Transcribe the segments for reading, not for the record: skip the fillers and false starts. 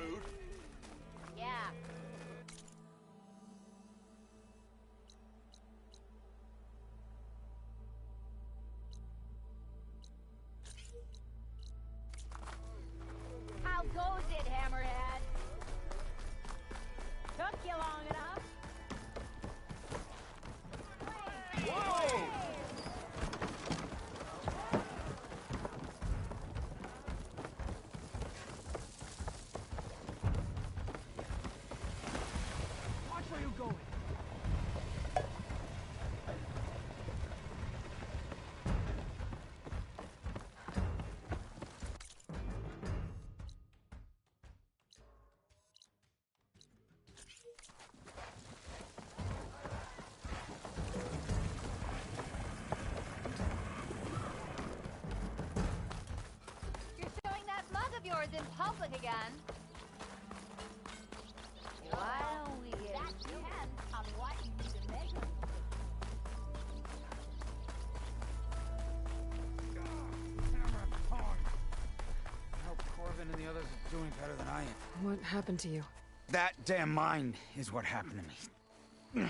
rude. Yeah. How goes it, Hammerhead? Took you long enough. Whoa! Watch where you're going. You're showing that mug of yours in public again. Why don't we get that depends on what you need to measure. I hope Corvin and the others are doing better than I am. What happened to you? That damn mine is what happened to me.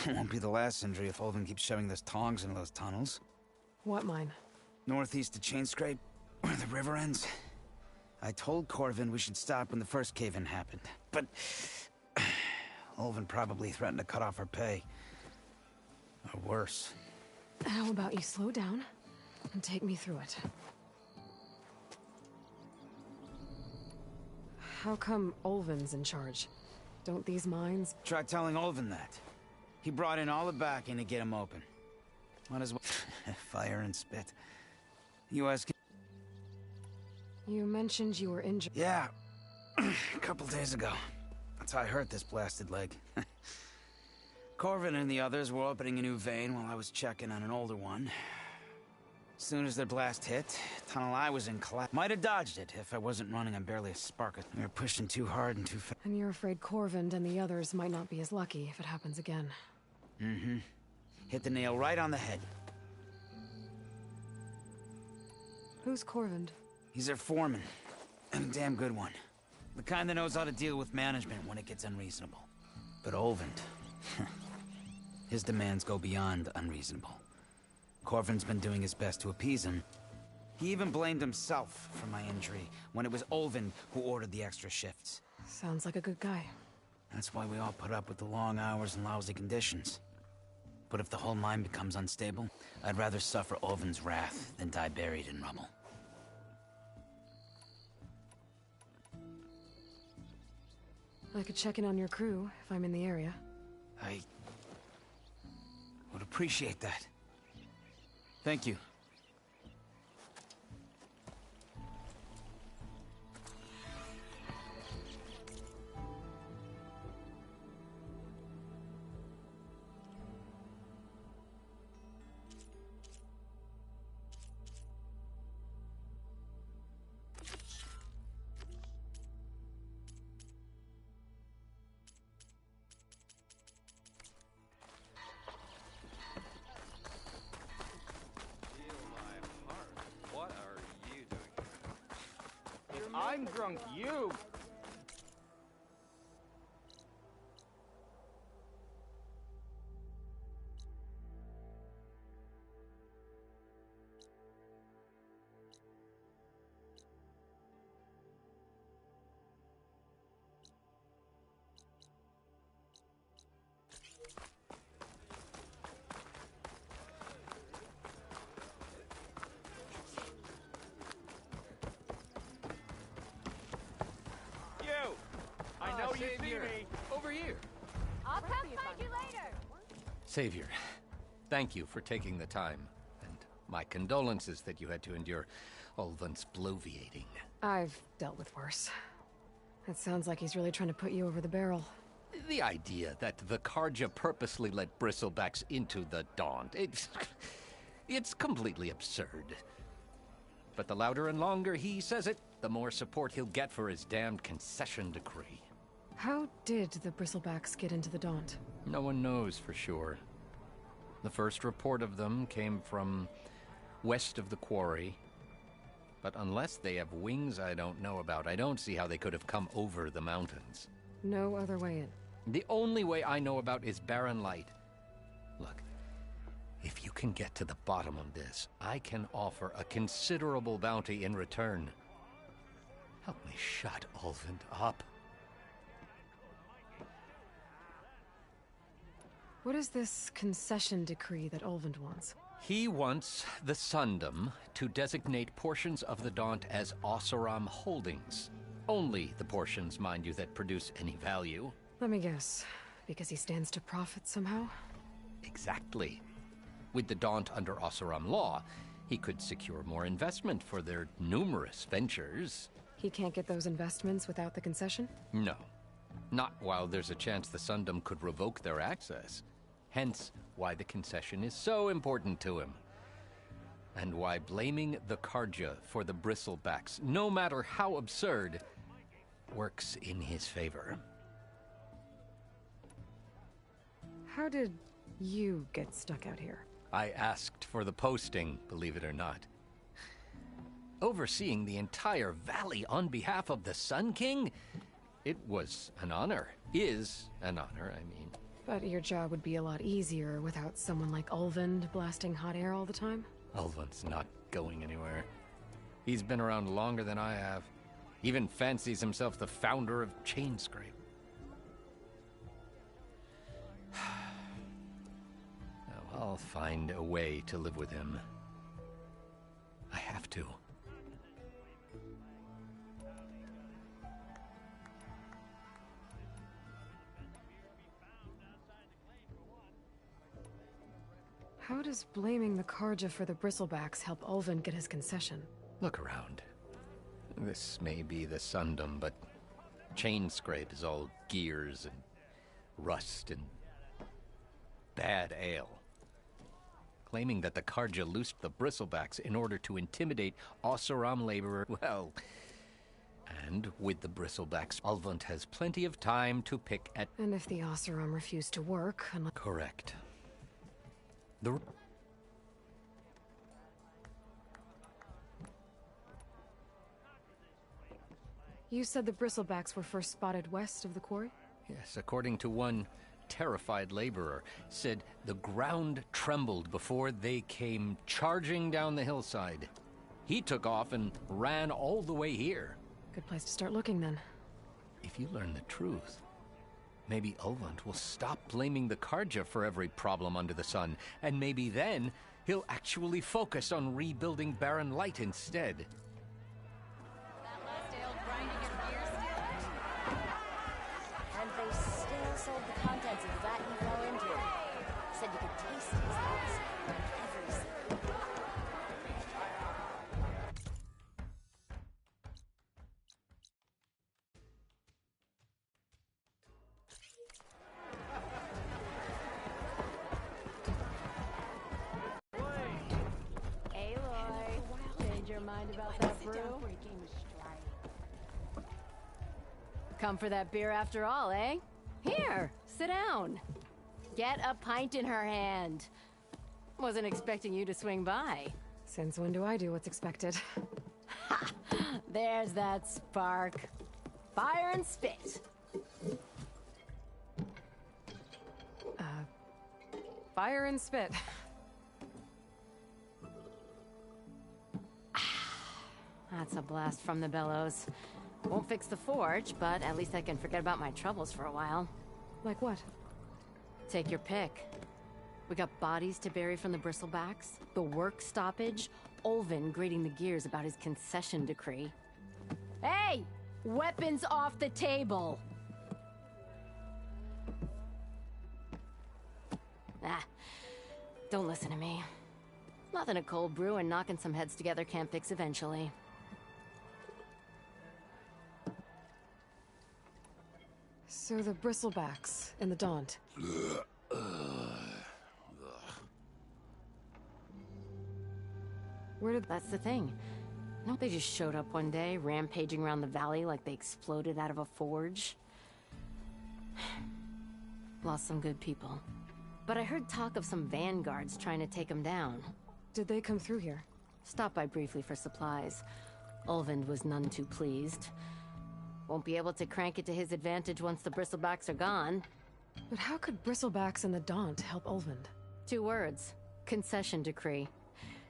It won't be the last injury if Olvin keeps shoving those tongs into those tunnels. What mine? Northeast of Chain Scrape, where the river ends. I told Corvin we should stop when the first cave-in happened, but Olvin probably threatened to cut off her pay. Or worse. How about you slow down and take me through it? How come Olvin's in charge? Don't these mines... Try telling Olvin that. He brought in all the backing to get him open. Might as well... Fire and spit. You ask him... You mentioned you were injured. Yeah. A couple days ago. That's how I hurt this blasted leg. Corvin and the others were opening a new vein while I was checking on an older one. As soon as their blast hit, tunnel I was in collapse. Might have dodged it if I wasn't running on barely a spark. We were pushing too hard and too fast. And you're afraid Corvin and the others might not be as lucky if it happens again. Mm-hmm. Hit the nail right on the head. Who's Corvin? He's their foreman. And a damn good one. The kind that knows how to deal with management when it gets unreasonable. But Olvin... his demands go beyond unreasonable. Corvin's been doing his best to appease him. He even blamed himself for my injury, when it was Olvin who ordered the extra shifts. Sounds like a good guy. That's why we all put up with the long hours and lousy conditions. But if the whole mine becomes unstable, I'd rather suffer Olvin's wrath than die buried in rubble. I could check in on your crew if I'm in the area. I would appreciate that. Thank you. I'm drunk, you! I know you see me. Over here. I'll come find you later. Savior, thank you for taking the time, and my condolences that you had to endure Olvin's bloviating. I've dealt with worse. It sounds like he's really trying to put you over the barrel. The idea that the Karja purposely let bristlebacks into the Daunt, it's completely absurd. But the louder and longer he says it, the more support he'll get for his damned concession decree. How did the bristlebacks get into the Daunt? No one knows for sure. The first report of them came from west of the quarry. But unless they have wings I don't know about, I don't see how they could have come over the mountains. No other way in. The only way I know about is barren light. Look, if you can get to the bottom of this, I can offer a considerable bounty in return. Help me shut Ulvund up. What is this concession decree that Ulvund wants? He wants the Sundom to designate portions of the Daunt as Oseram holdings. Only the portions, mind you, that produce any value. Let me guess. Because he stands to profit somehow? Exactly. With the Daunt under Oseram law, he could secure more investment for their numerous ventures. He can't get those investments without the concession? No. Not while there's a chance the Sundom could revoke their access. Hence, why the concession is so important to him. And why blaming the Karja for the bristlebacks, no matter how absurd, works in his favor. How did you get stuck out here? I asked for the posting, believe it or not. Overseeing the entire valley on behalf of the Sun King? It was an honor. Is an honor, I mean. But your job would be a lot easier without someone like Ulvund blasting hot air all the time? Ulvund's not going anywhere. He's been around longer than I have. Even fancies himself the founder of Chainscrape. I'll find a way to live with him. I have to. How does blaming the Karja for the bristlebacks help Ulvund get his concession? Look around. This may be the Sundom, but Chainscrape is all gears and rust and bad ale. Claiming that the Karja loosed the bristlebacks in order to intimidate Oseram laborer, well... And with the bristlebacks, Ulvund has plenty of time to pick at... And if the Oseram refuse to work, unless... Correct. You said the bristlebacks were first spotted west of the quarry? Yes, according to one terrified laborer, said the ground trembled before they came charging down the hillside. He took off and ran all the way here. Good place to start looking, then. If you learn the truth, maybe Ulvund will stop blaming the Karja for every problem under the sun, and maybe then he'll actually focus on rebuilding Barren Light instead. And they still sold the contents of the vat you fell into. Said you could taste these things. Every sip. Aloy, change your mind about that brew? Come for that beer after all, eh? Here, sit down. Get a pint in her hand. Wasn't expecting you to swing by. Since when do I do what's expected? Ha! There's that spark. Fire and spit. Fire and spit. That's a blast from the bellows. Won't fix the forge, but at least I can forget about my troubles for a while. Like what? Take your pick. We got bodies to bury from the bristlebacks, the work stoppage, Ulvund grating the gears about his concession decree. Hey! Weapons off the table! Ah, don't listen to me. Nothing a cold brew and knocking some heads together can't fix eventually. So the bristlebacks in the Daunt. Where did... That's the thing. No, they just showed up one day, rampaging around the valley like they exploded out of a forge. Lost some good people. But I heard talk of some vanguards trying to take them down. Did they come through here? Stopped by briefly for supplies. Ulvund was none too pleased. Won't be able to crank it to his advantage once the bristlebacks are gone. But how could Bristlebacks and the Daunt help Ulvund? 2 words. Concession decree.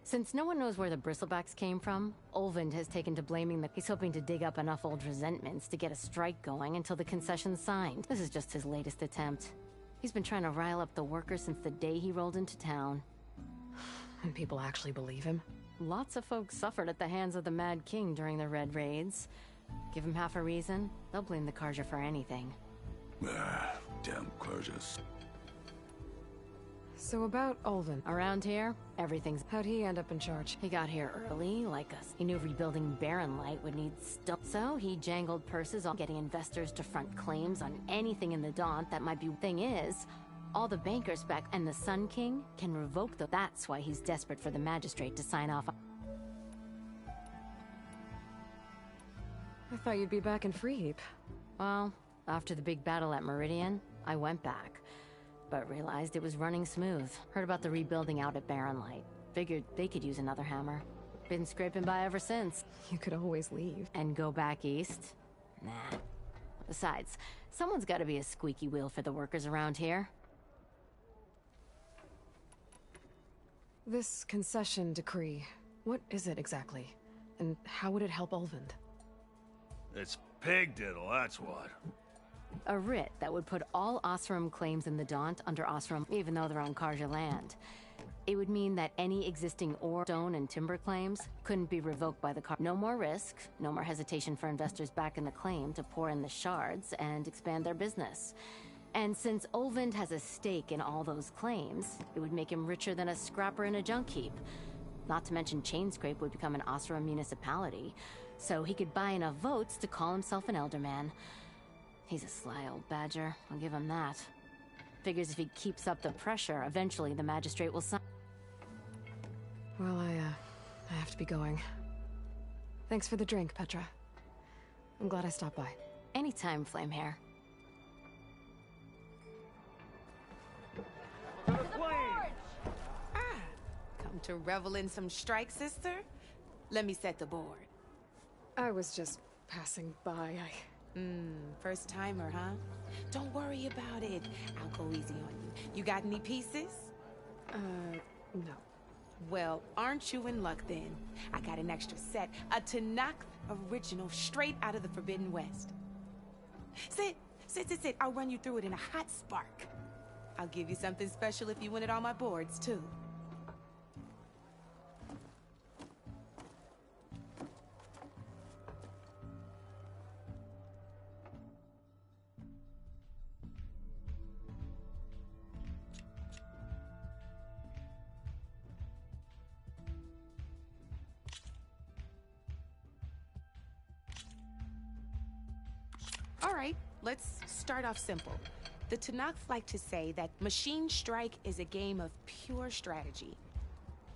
Since no one knows where the bristlebacks came from, Ulvund has taken to blaming the... He's hoping to dig up enough old resentments to get a strike going until the concession's signed. This is just his latest attempt. He's been trying to rile up the workers since the day he rolled into town. And people actually believe him? Lots of folks suffered at the hands of the Mad King during the Red Raids. Give him half a reason, they'll blame the Carja for anything. Damn Carjas. So about Ulvund. Around here, everything's... How'd he end up in charge? He got here early, like us. He knew rebuilding Barren Light would need stuff. So he jangled purses on getting investors to front claims on anything in the Daunt that might be... Thing is, all the bankers back and the Sun King can revoke the... That's why he's desperate for the magistrate to sign off. I thought you'd be back in Freeheap. Well, after the big battle at Meridian, I went back. But realized it was running smooth. Heard about the rebuilding out at Barren Light. Figured they could use another hammer. Been scraping by ever since. You could always leave. And go back east? Nah. Besides, someone's gotta be a squeaky wheel for the workers around here. This concession decree, what is it exactly? And how would it help Ulvund? It's pig diddle, that's what. A writ that would put all Osram claims in the Daunt under Osram, even though they're on Carja land. It would mean that any existing ore, stone, and timber claims couldn't be revoked by the Carja. No more risk, no more hesitation for investors back in the claim to pour in the shards and expand their business. And since Ulvund has a stake in all those claims, it would make him richer than a scrapper in a junk heap. Not to mention Chainscrape would become an Osram municipality, so he could buy enough votes to call himself an Elderman. He's a sly old badger, I'll give him that. Figures if he keeps up the pressure, eventually the magistrate will sign. Well, I have to be going. Thanks for the drink, Petra. I'm glad I stopped by. Anytime, Flamehair. Come to revel in some strike, sister? Let me set the board. I was just passing by. First timer, huh? Don't worry about it. I'll go easy on you. You got any pieces? No. Well, aren't you in luck then? I got an extra set, a Tanakh original, straight out of the Forbidden West. Sit. I'll run you through it in a hot spark. I'll give you something special if you win it on my boards, too. All right, let's start off simple. The Tanakh like to say that Machine Strike is a game of pure strategy.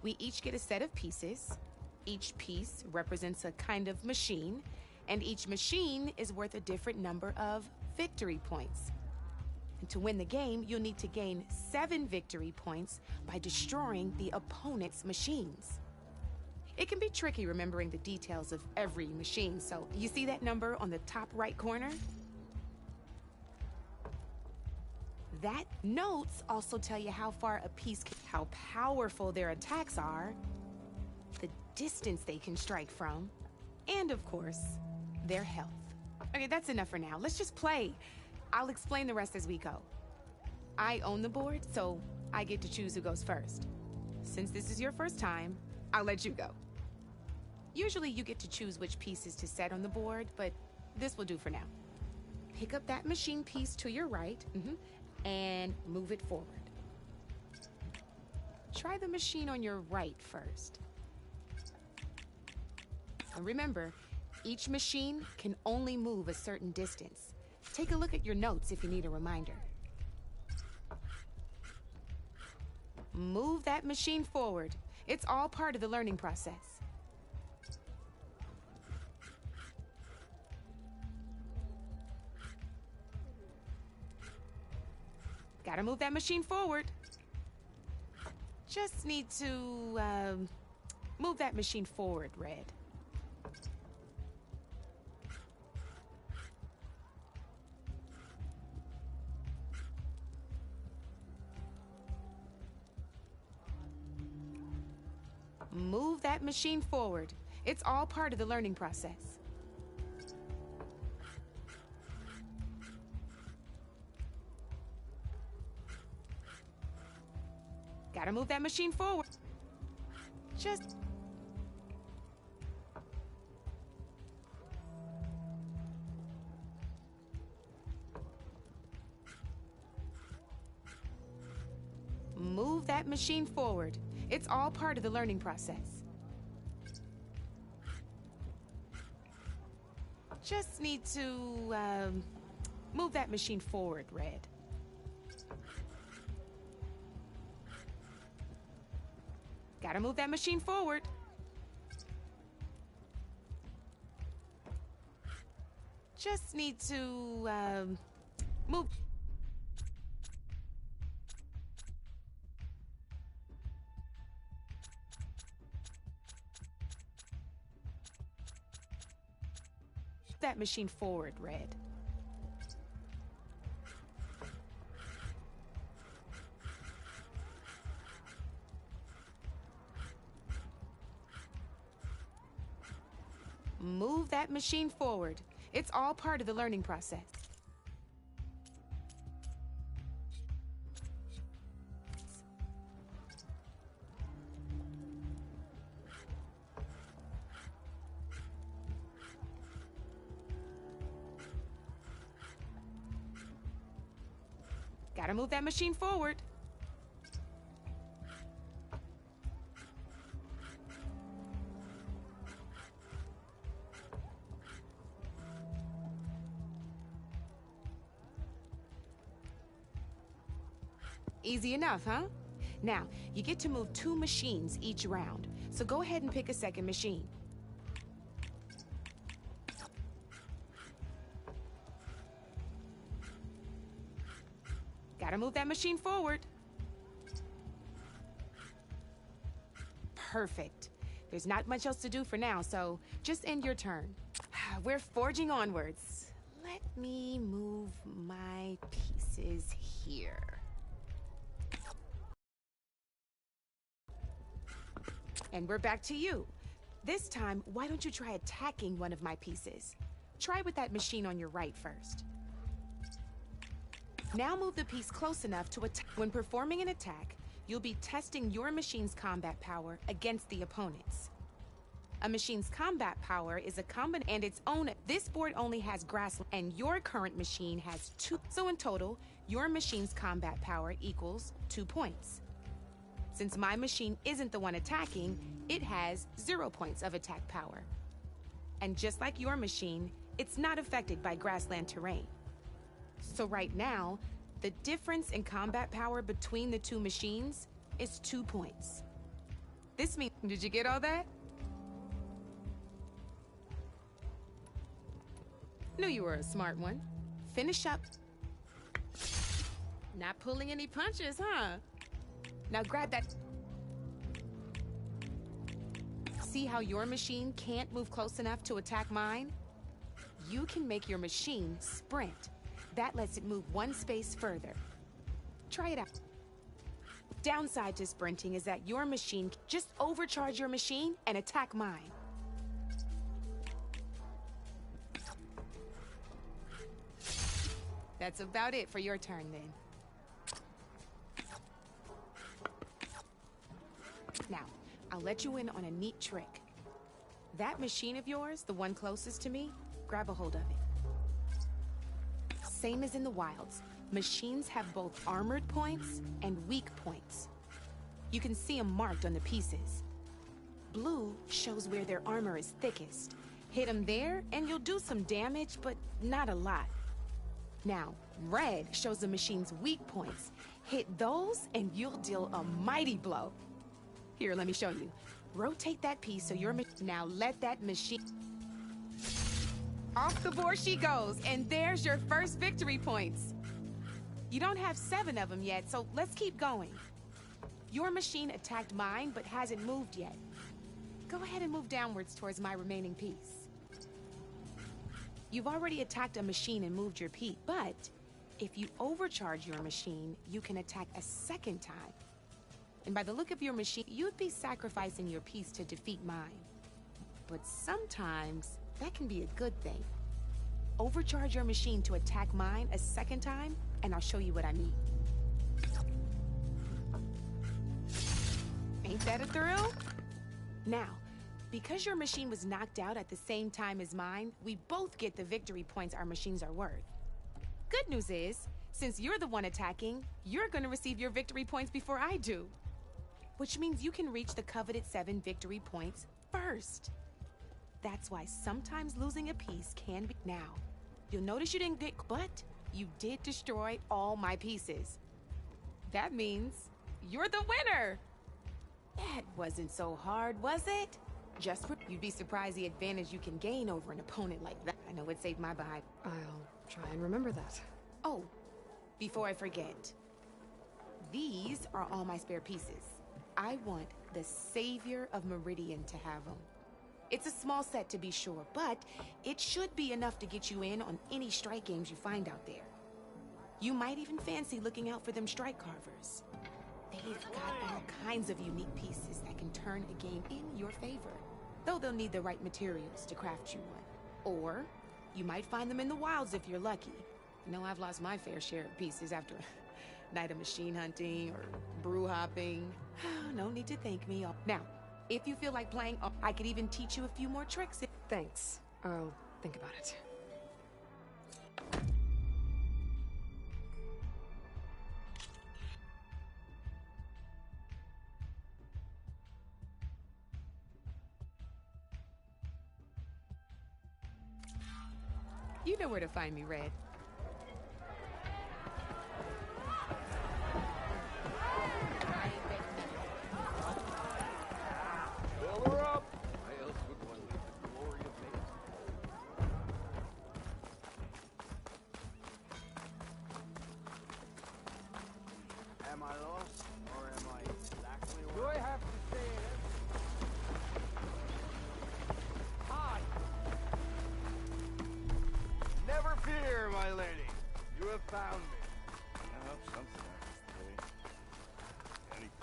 We each get a set of pieces. Each piece represents a kind of machine, and each machine is worth a different number of victory points. And to win the game, you'll need to gain 7 victory points by destroying the opponent's machines. It can be tricky remembering the details of every machine, so you see that number on the top right corner? That notes also tell you how far a piece can, how powerful their attacks are, the distance they can strike from, and of course, their health. Okay, that's enough for now. Let's just play. I'll explain the rest as we go. I own the board, so I get to choose who goes first. Since this is your first time, I'll let you go. Usually you get to choose which pieces to set on the board, but this will do for now. Pick up that machine piece to your right, and move it forward. Try the machine on your right first. And remember, each machine can only move a certain distance. Take a look at your notes if you need a reminder. Move that machine forward. It's all part of the learning process. Gotta move that machine forward. Just need to, move that machine forward, Red. Move that machine forward. It's all part of the learning process. Gotta move that machine forward. Just... Move that machine forward. It's all part of the learning process. Just need to, move that machine forward, Red. Gotta move that machine forward. Just need to, move... that machine forward, Red. Move that machine forward. It's all part of the learning process. Gotta move that machine forward. Easy enough, huh? Now, you get to move 2 machines each round, so go ahead and pick a second machine. Gotta move that machine forward. Perfect. There's not much else to do for now, so just end your turn. We're forging onwards. Let me move my pieces here. And we're back to you. This time, why don't you try attacking one of my pieces? Try with that machine on your right first. Now move the piece close enough to attack. When performing an attack, you'll be testing your machine's combat power against the opponent's. A machine's combat power is a combination and its own. This board only has grass, and your current machine has 2. So in total, your machine's combat power equals 2 points. Since my machine isn't the one attacking, it has 0 points of attack power. And just like your machine, it's not affected by grassland terrain. So right now, the difference in combat power between the 2 machines is 2 points. This means, did you get all that? Knew you were a smart one. Finish up. Not pulling any punches, huh? Now grab that. See how your machine can't move close enough to attack mine? You can make your machine sprint. That lets it move 1 space further. Try it out. Downside to sprinting is that your machine just overcharge your machine and attack mine. That's about it for your turn then. Now, I'll let you in on a neat trick. That machine of yours, the one closest to me, grab a hold of it. Same as in the wilds, machines have both armored points and weak points. You can see them marked on the pieces. Blue shows where their armor is thickest. Hit them there, and you'll do some damage, but not a lot. Now, red shows the machine's weak points. Hit those, and you'll deal a mighty blow. Here, let me show you. Rotate that piece so your now let that machine... Off the board she goes, and there's your first victory points. You don't have 7 of them yet, so let's keep going. Your machine attacked mine, but hasn't moved yet. Go ahead and move downwards towards my remaining piece. You've already attacked a machine and moved your piece, but if you overcharge your machine, you can attack a second time. And by the look of your machine, you'd be sacrificing your piece to defeat mine. But sometimes, that can be a good thing. Overcharge your machine to attack mine a second time, and I'll show you what I mean. Ain't that a thrill? Now, because your machine was knocked out at the same time as mine, we both get the victory points our machines are worth. Good news is, since you're the one attacking, you're gonna receive your victory points before I do. Which means you can reach the coveted 7 victory points first. That's why sometimes losing a piece can be... Now, you'll notice you didn't get... But you did destroy all my pieces. That means you're the winner! That wasn't so hard, was it? You'd be surprised the advantage you can gain over an opponent like that. I know it saved my behind. I'll try and remember that. Oh, before I forget. These are all my spare pieces. I want the Savior of Meridian to have them. It's a small set to be sure, but it should be enough to get you in on any strike games you find out there. You might even fancy looking out for them strike carvers. They've got all kinds of unique pieces that can turn a game in your favor. Though they'll need the right materials to craft you one. Or, you might find them in the wilds if you're lucky. You know, I've lost my fair share of pieces after a night of machine hunting or brew hopping. No need to thank me. Now, if you feel like playing, I could even teach you a few more tricks. Thanks. I'll think about it. You know where to find me, Red. Fill her up! Why else would one leave the glory of making? Am I lost, or am I exactly Do where... I have to say it? Hi! Never fear, my lady. You have found me. I hope something happens today. Anything.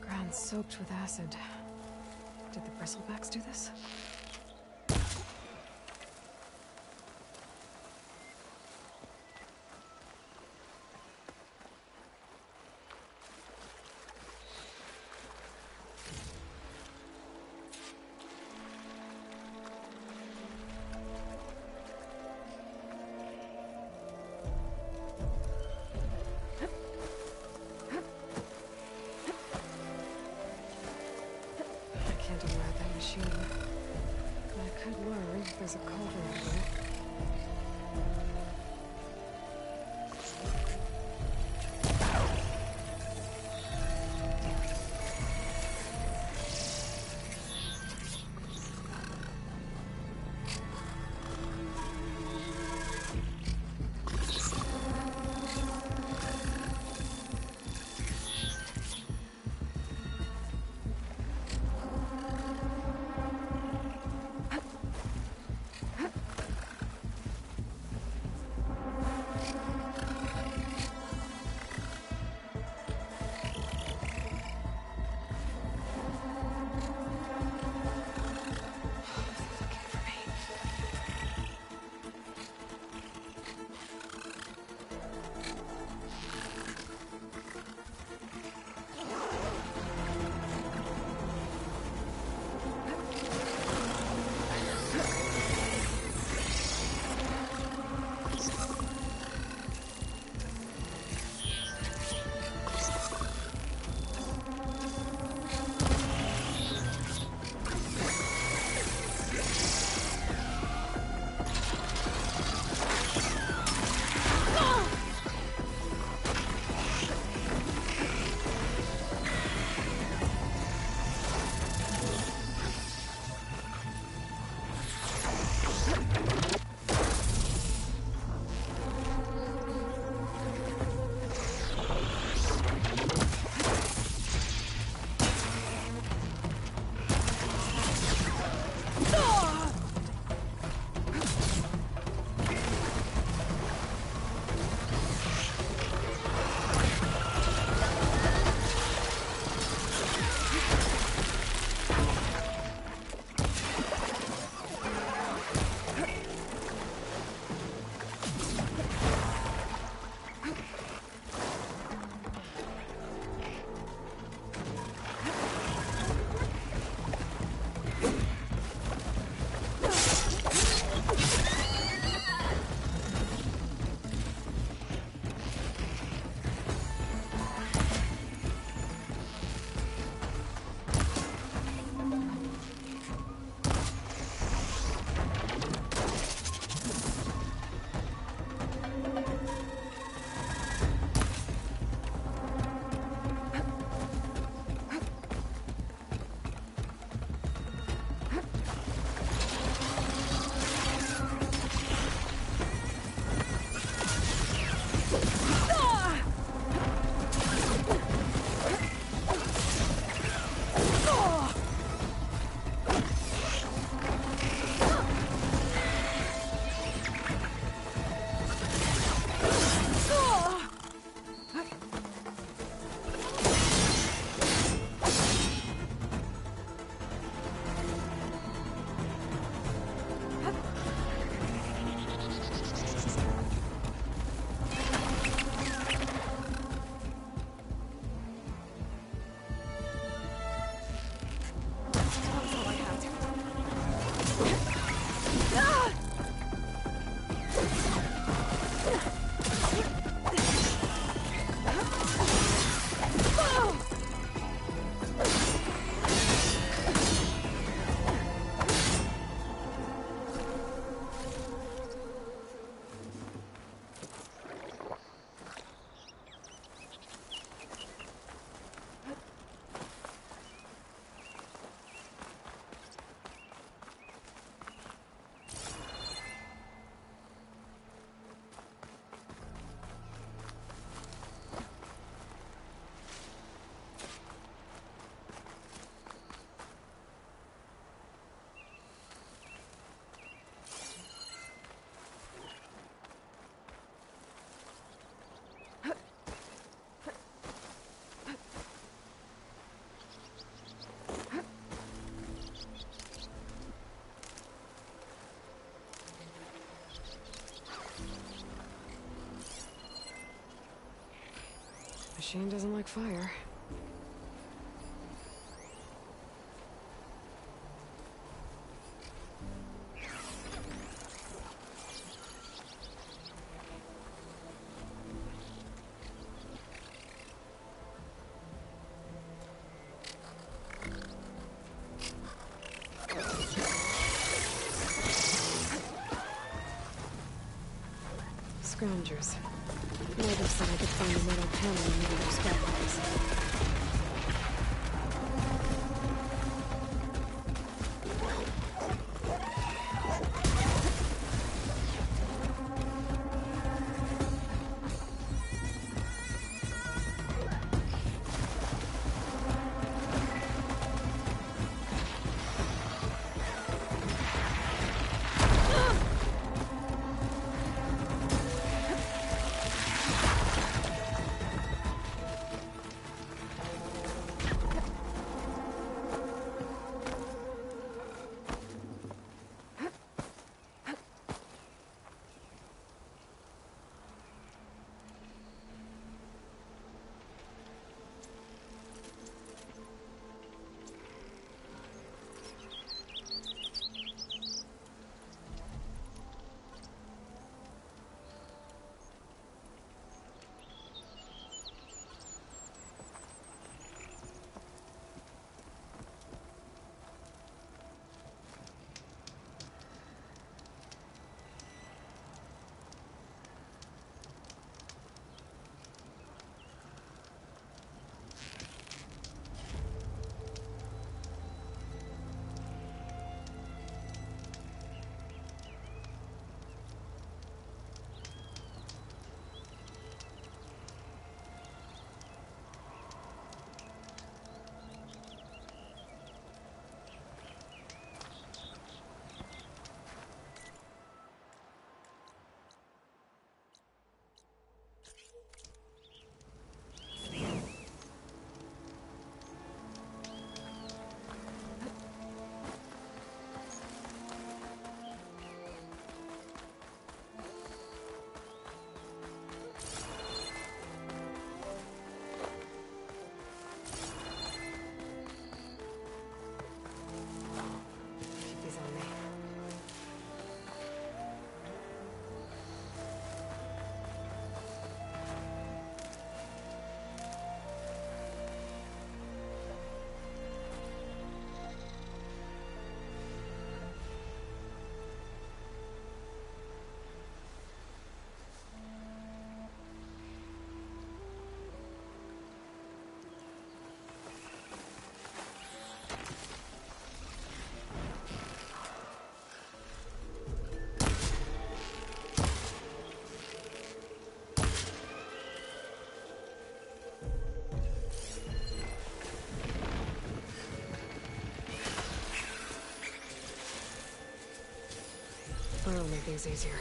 Ground soaked with acid. Did the bristlebacks do this? I can't unload that machine. But I could learn if there's a cauldron here. Machine doesn't like fire. Scroungers. Neighbors said I could find a metal panel in one of their scrapbooks. things easier.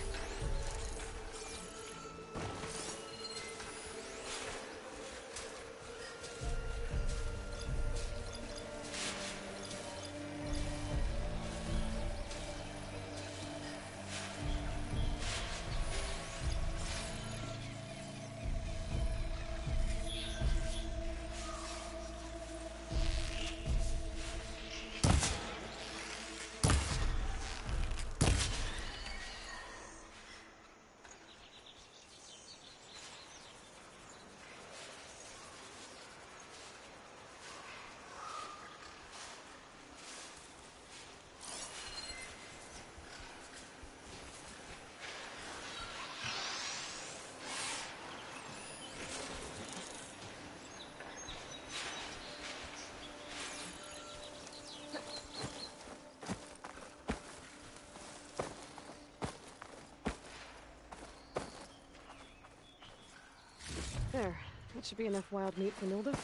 There. That should be enough wild meat for Nilda.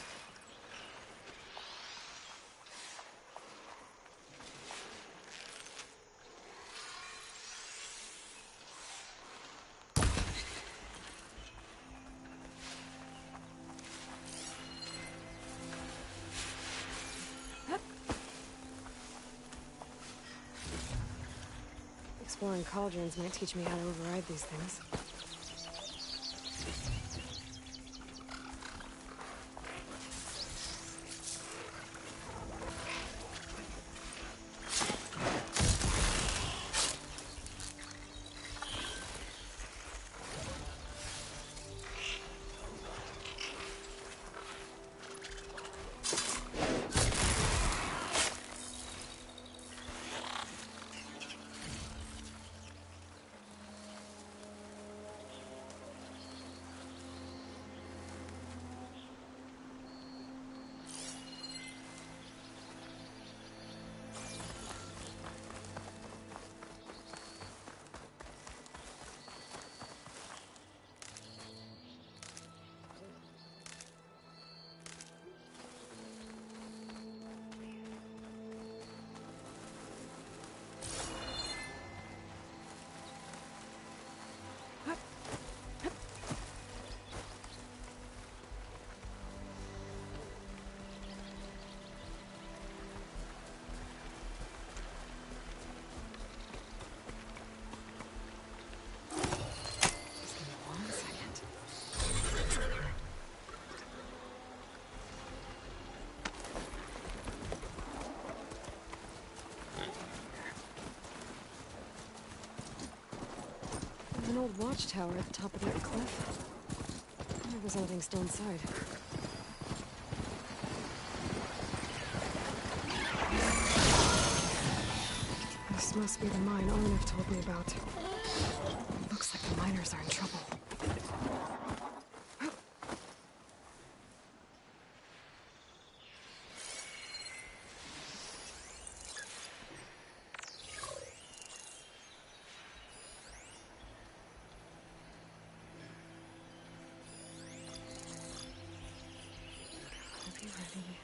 Exploring cauldrons might teach me how to override these things. An old watchtower at the top of that cliff. I wonder if there's anything still inside. This must be the mine Olive told me about. Looks like the miners are in trouble. Be ready.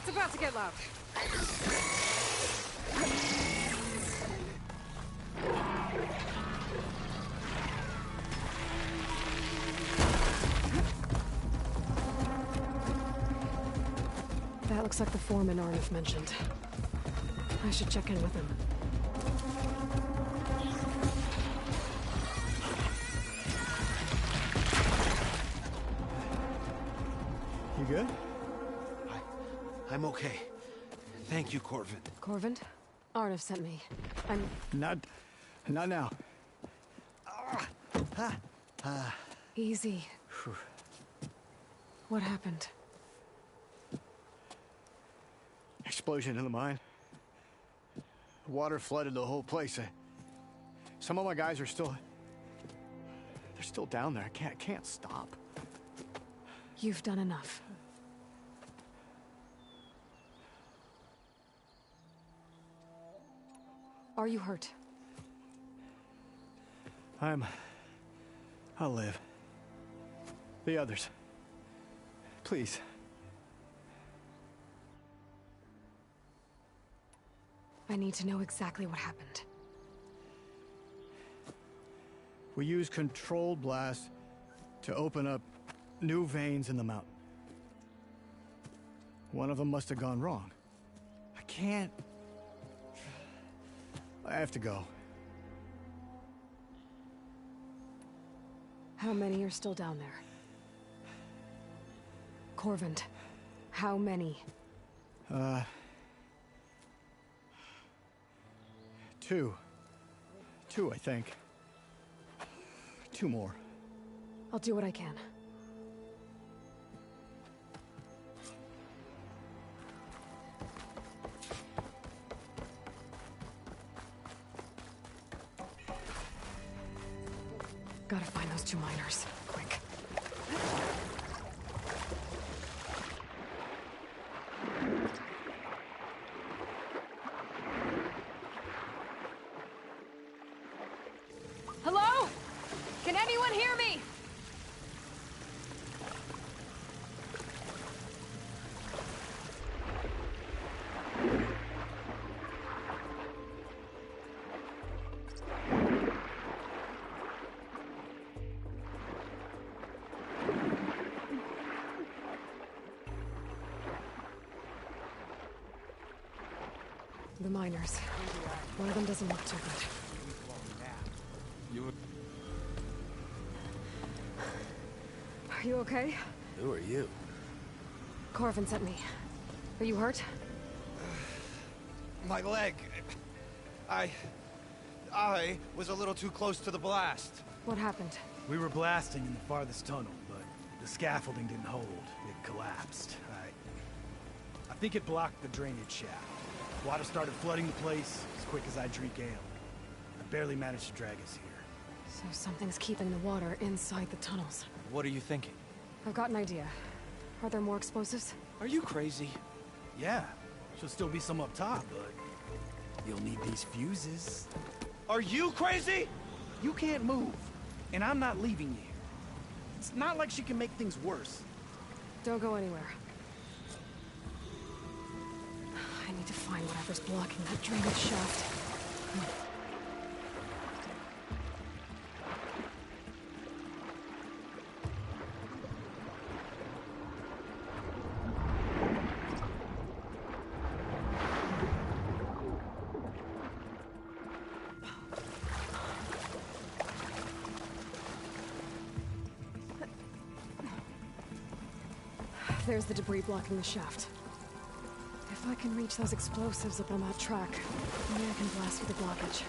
It's about to get loud. That looks like the foreman Arnav mentioned. I should check in with him. You good? I'm okay. Thank you, Corvin. Corvin? Arnav sent me. I'm... Not now. Easy. What happened? Explosion in the mine. The water flooded the whole place. Some of my guys are still... They're still down there. I can't stop. You've done enough. Are you hurt? I'll live. The others. Please. I need to know exactly what happened. We used controlled blast to open up new veins in the mountain. One of them must have gone wrong. I can't... I have to go. How many are still down there? Corvin, how many? Two. Two, I think. Two more. I'll do what I can. Gotta find those two miners. Quick. Hello? Can anyone hear me? The miners. One of them doesn't look too good. Are you okay? Who are you? Corvin sent me. Are you hurt? My leg. I was a little too close to the blast. What happened? We were blasting in the farthest tunnel, but the scaffolding didn't hold. It collapsed. I think it blocked the drainage shaft. Water started flooding the place as quick as I drink ale. I barely managed to drag us here. So something's keeping the water inside the tunnels. What are you thinking? I've got an idea. Are there more explosives? Are you crazy? Yeah, should still be some up top, but you'll need these fuses. Are you crazy? You can't move, and I'm not leaving you here. It's not like she can make things worse. Don't go anywhere. I need to find whatever's blocking that drainage shaft. There's the debris blocking the shaft. If I can reach those explosives up on that track, maybe I can blast through the blockage.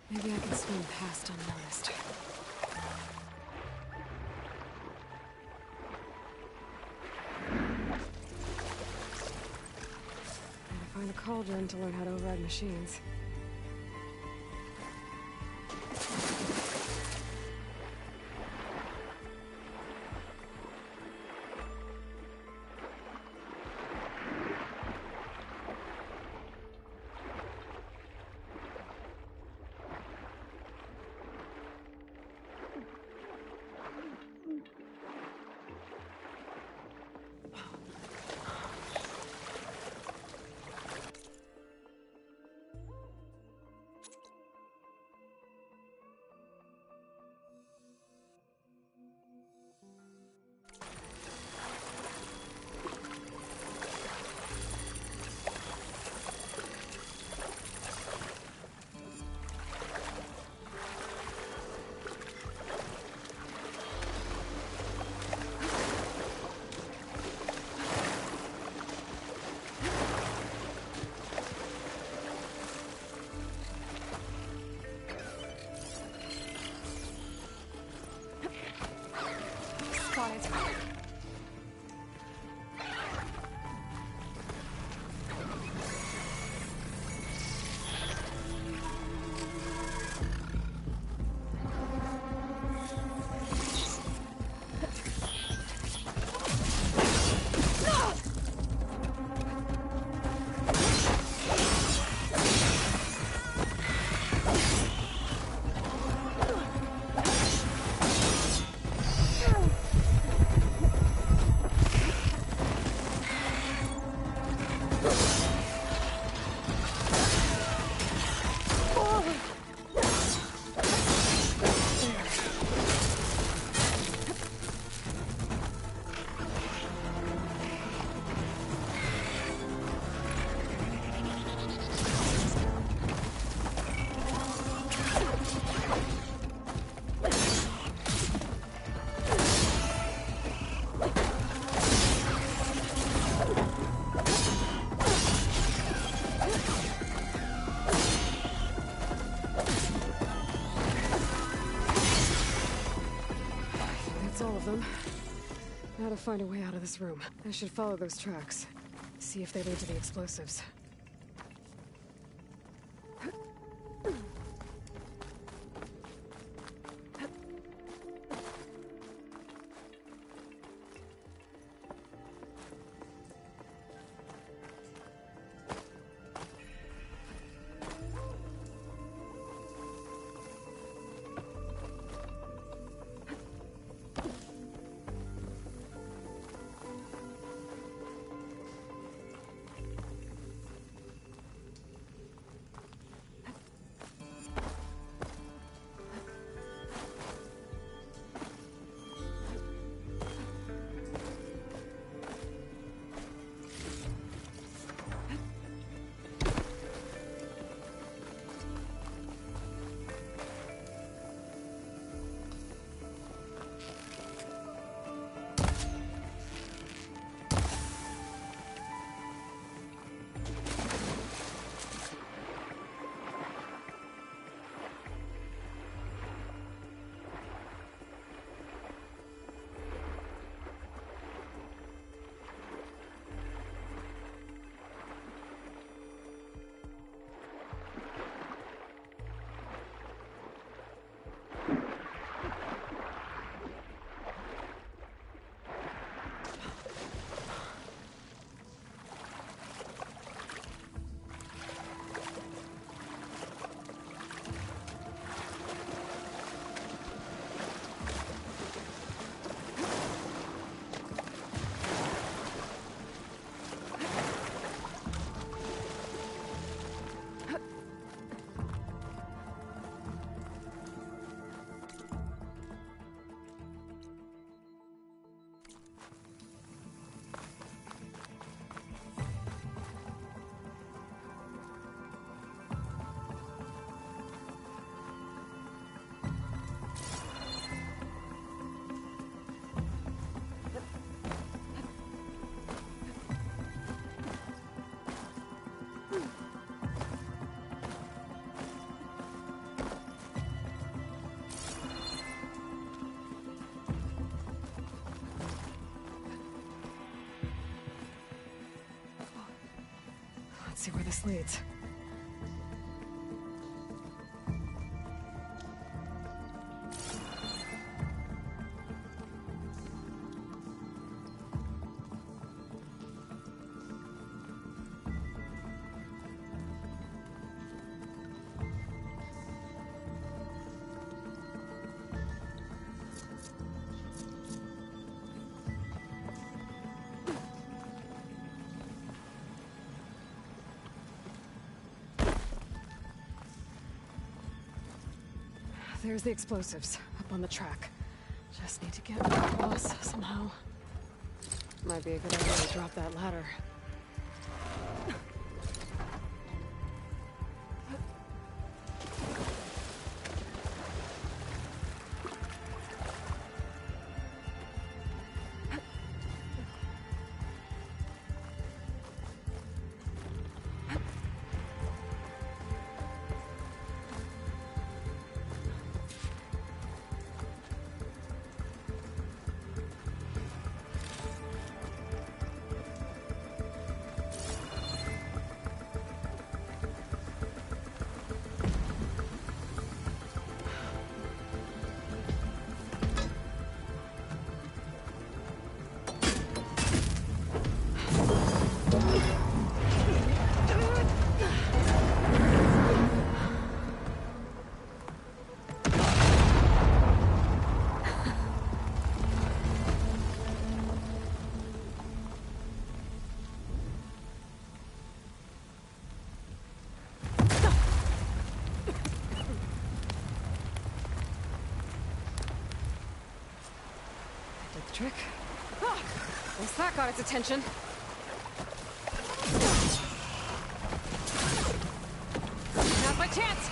Maybe I can swim past unnoticed. Gotta find a cauldron to learn how to override machines. Got it. That's all of them. Now to find a way out of this room. I should follow those tracks. See if they lead to the explosives. see where this leads. There's the explosives, up on the track. Just need to get across somehow. Might be a good idea to drop that ladder. Trick. Ah, once that got its attention. Now's my chance!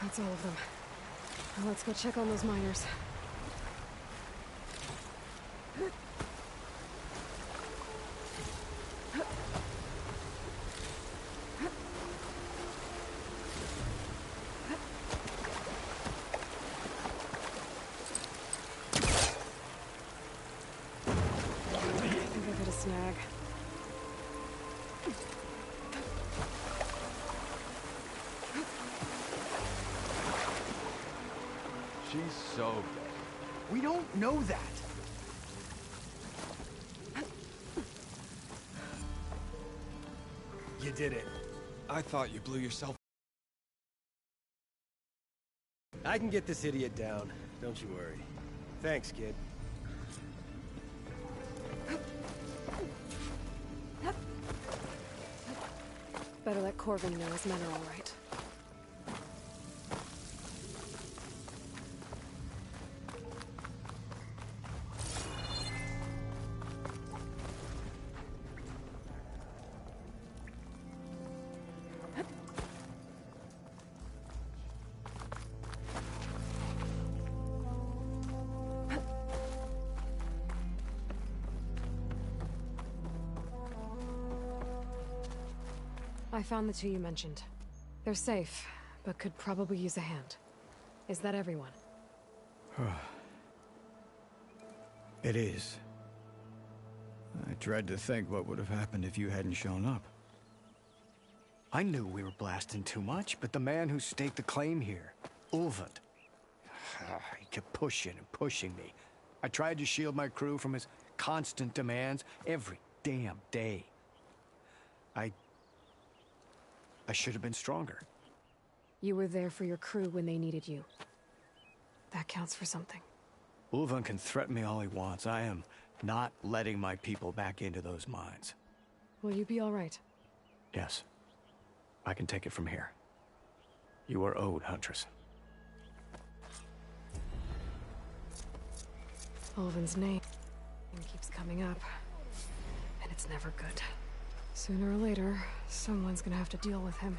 That's all of them. Now let's go check on those miners. I think I've hit a snag. She's so dead. We don't know that. You did it. I thought you blew yourself. I can get this idiot down. Don't you worry. Thanks, kid. Better let Corvin know his men are all right. I found the two you mentioned. They're safe, but could probably use a hand. Is that everyone? It is. I dread to think what would have happened if you hadn't shown up. I knew we were blasting too much, but the man who staked the claim here, Ulvund, he kept pushing and pushing me. I tried to shield my crew from his constant demands every damn day. I should have been stronger. You were there for your crew when they needed you. That counts for something. Ulvund can threaten me all he wants. I am not letting my people back into those mines. Will you be all right? Yes. I can take it from here. You are owed, Huntress. Ulvund's name keeps coming up, and it's never good. Sooner or later, someone's gonna have to deal with him.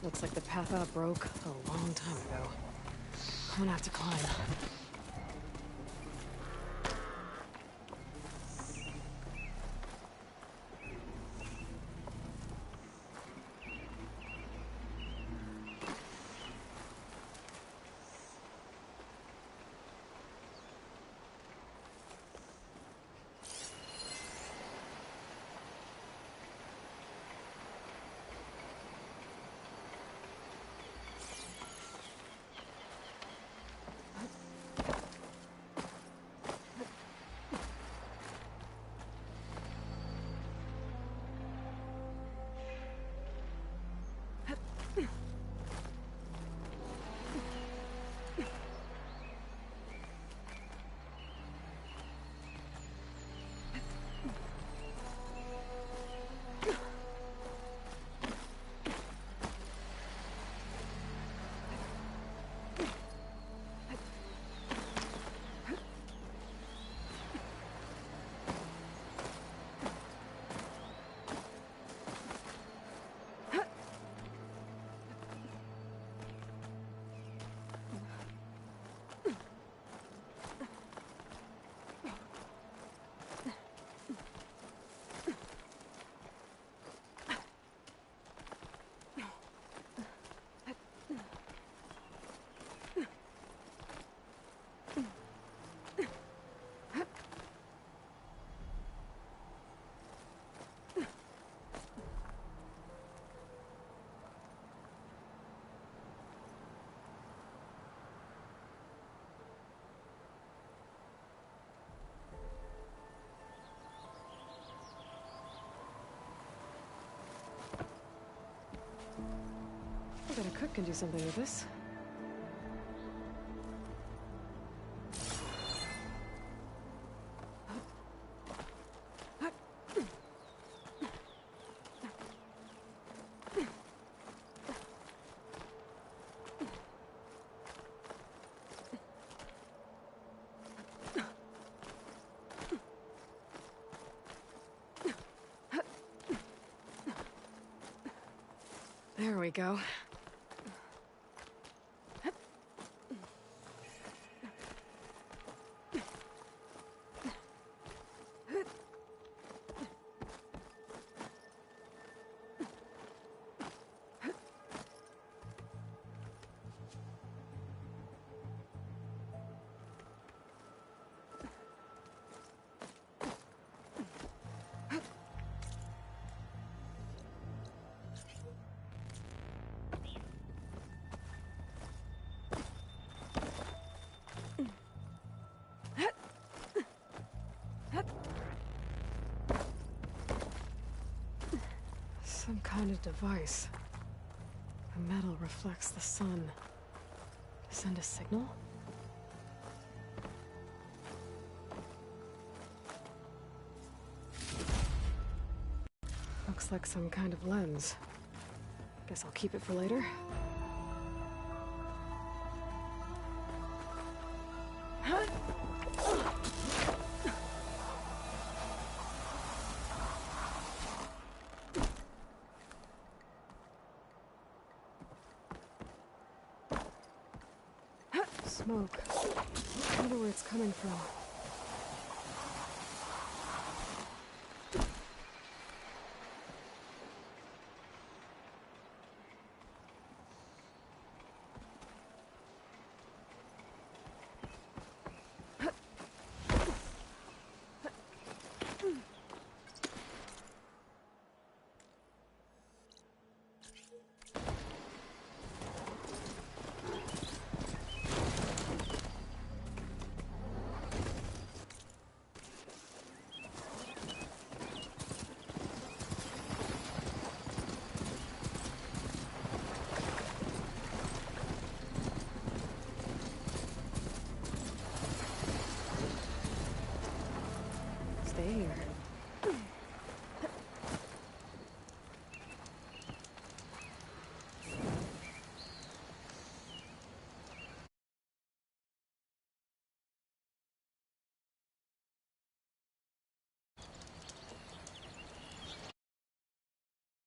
Looks like the path out broke a long time ago. I'm gonna have to climb. cook can do something with this. There we go. Some kind of device. The metal reflects the sun. To send a signal? Looks like some kind of lens. Guess I'll keep it for later. Smoke. I wonder where it's coming from.